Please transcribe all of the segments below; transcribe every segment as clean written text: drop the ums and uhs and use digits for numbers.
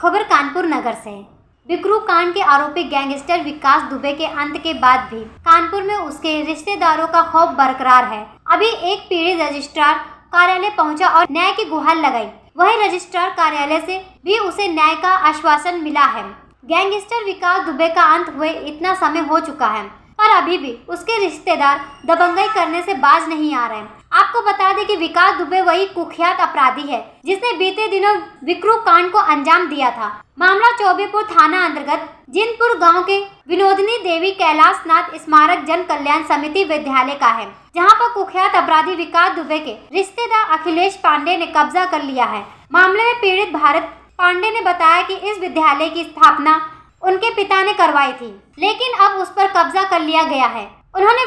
खबर कानपुर नगर से है। बिकरू कांड के आरोपी गैंगस्टर विकास दुबे के अंत के बाद भी कानपुर में उसके रिश्तेदारों का खौफ बरकरार है। अभी एक पीड़ित रजिस्ट्रार कार्यालय पहुंचा और न्याय की गुहार लगाई। वहीं रजिस्ट्रार कार्यालय से भी उसे न्याय का आश्वासन मिला है। गैंगस्टर विकास दुबे का अंत हुए इतना समय हो चुका है, पर अभी भी उसके रिश्तेदार दबंगई करने से बाज नहीं आ रहे। आपको बता दें कि विकास दुबे वही कुख्यात अपराधी है जिसने बीते दिनों बिकरू कांड को अंजाम दिया था। मामला चौबेपुर थाना अंतर्गत जिनपुर गांव के विनोदनी देवी कैलाश नाथ स्मारक जन कल्याण समिति विद्यालय का है, जहां पर कुख्यात अपराधी विकास दुबे के रिश्तेदार अखिलेश पांडे ने कब्जा कर लिया है। मामले में पीड़ित भारत पांडे ने बताया कि इस विद्यालय की स्थापना उनके पिता ने करवाई थी, लेकिन अब उस पर कब्जा कर लिया गया है। उन्होंने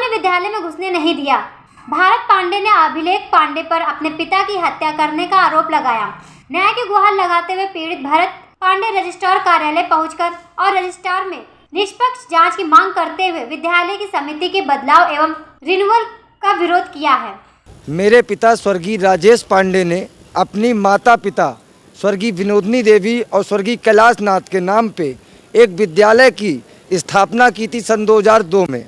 विद्यालय में घुसने नहीं दिया। भारत पांडे ने अभिलेख पांडे पर अपने पिता की हत्या करने का आरोप लगाया। न्याय की गुहार लगाते हुए पीड़ित भारत पांडे रजिस्ट्रार कार्यालय पहुंचकर और रजिस्ट्रार में निष्पक्ष जांच की मांग करते हुए विद्यालय की समिति के बदलाव एवं रिन्यूअल का विरोध किया है। मेरे पिता स्वर्गीय राजेश पांडे ने अपनी माता पिता स्वर्गीय विनोदनी देवी और स्वर्गीय कैलाश नाथ के नाम पे एक विद्यालय की स्थापना की थी सन 2002 में,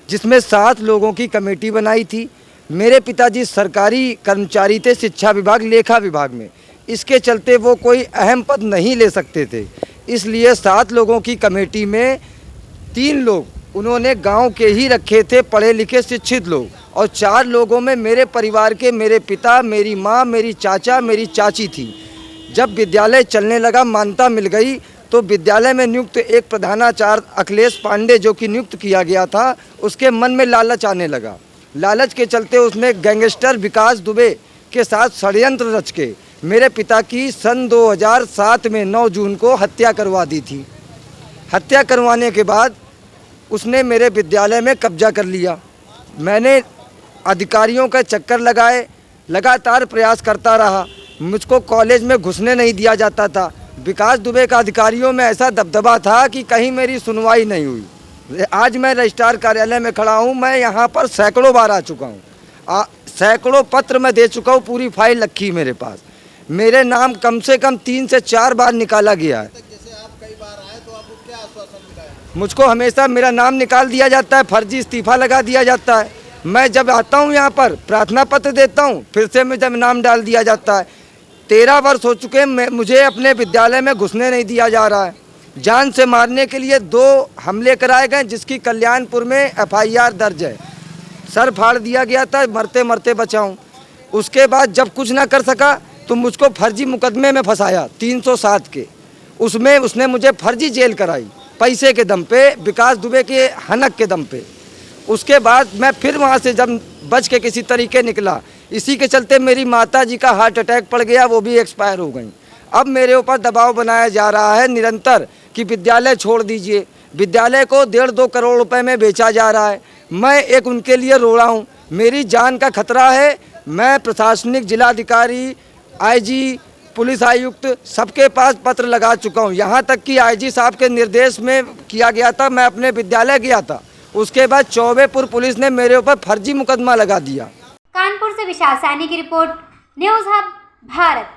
जिसमें 7 लोगों की कमेटी बनाई थी। मेरे पिताजी सरकारी कर्मचारी थे, शिक्षा विभाग लेखा विभाग में। इसके चलते वो कोई अहम पद नहीं ले सकते थे, इसलिए 7 लोगों की कमेटी में 3 लोग उन्होंने गांव के ही रखे थे, पढ़े लिखे शिक्षित लोग, और 4 लोगों में मेरे परिवार के मेरे पिता, मेरी माँ, मेरी चाचा, मेरी चाची थी। जब विद्यालय चलने लगा, मान्यता मिल गई, तो विद्यालय में नियुक्त एक प्रधानाचार्य अखिलेश पांडे जो कि नियुक्त किया गया था, उसके मन में लालच आने लगा। लालच के चलते उसने गैंगस्टर विकास दुबे के साथ षड्यंत्र रच के मेरे पिता की सन 2007 में 9 जून को हत्या करवा दी थी। हत्या करवाने के बाद उसने मेरे विद्यालय में कब्जा कर लिया। मैंने अधिकारियों का चक्कर लगाए, लगातार प्रयास करता रहा, मुझको कॉलेज में घुसने नहीं दिया जाता था। विकास दुबे का अधिकारियों में ऐसा दबदबा था कि कहीं मेरी सुनवाई नहीं हुई। आज मैं रजिस्ट्रार कार्यालय में खड़ा हूँ। मैं यहाँ पर सैकड़ों बार आ चुका हूँ, सैकड़ों पत्र मैं दे चुका हूँ, पूरी फाइल रखी मेरे पास। मेरे नाम कम से कम 3 से 4 बार निकाला गया है। जैसे आप कई बार आए तो आपको क्या आश्वासन मिला है? मुझको हमेशा मेरा नाम निकाल दिया जाता है, फर्जी इस्तीफा लगा दिया जाता है। मैं जब आता हूँ यहाँ पर प्रार्थना पत्र देता हूँ, फिर से मैं जब नाम डाल दिया जाता है। 13 वर्ष हो चुके हैं, मुझे अपने विद्यालय में घुसने नहीं दिया जा रहा है। जान से मारने के लिए 2 हमले कराए गए, जिसकी कल्याणपुर में FIR दर्ज है। सर फाड़ दिया गया था, मरते मरते बचाऊं। उसके बाद जब कुछ ना कर सका तो मुझको फर्जी मुकदमे में फंसाया 307 के। उसमें उसने मुझे फर्जी जेल कराई, पैसे के दम पे, विकास दुबे के हनक के दम पे। उसके बाद मैं फिर वहाँ से जब बच के किसी तरीके निकला, इसी के चलते मेरी माता जी का हार्ट अटैक पड़ गया, वो भी एक्सपायर हो गई। अब मेरे ऊपर दबाव बनाया जा रहा है निरंतर कि विद्यालय छोड़ दीजिए। विद्यालय को 1.5-2 करोड़ रुपए में बेचा जा रहा है। मैं एक उनके लिए रो रहा हूँ, मेरी जान का खतरा है। मैं प्रशासनिक जिलाधिकारी, IG, पुलिस आयुक्त सबके पास पत्र लगा चुका हूँ। यहाँ तक कि IG साहब के निर्देश में किया गया था। मैं अपने विद्यालय गया था, उसके बाद चौबेपुर पुलिस ने मेरे ऊपर फर्जी मुकदमा लगा दिया। कानपुर से विशाल सैनी की रिपोर्ट, न्यूज़ हब भारत।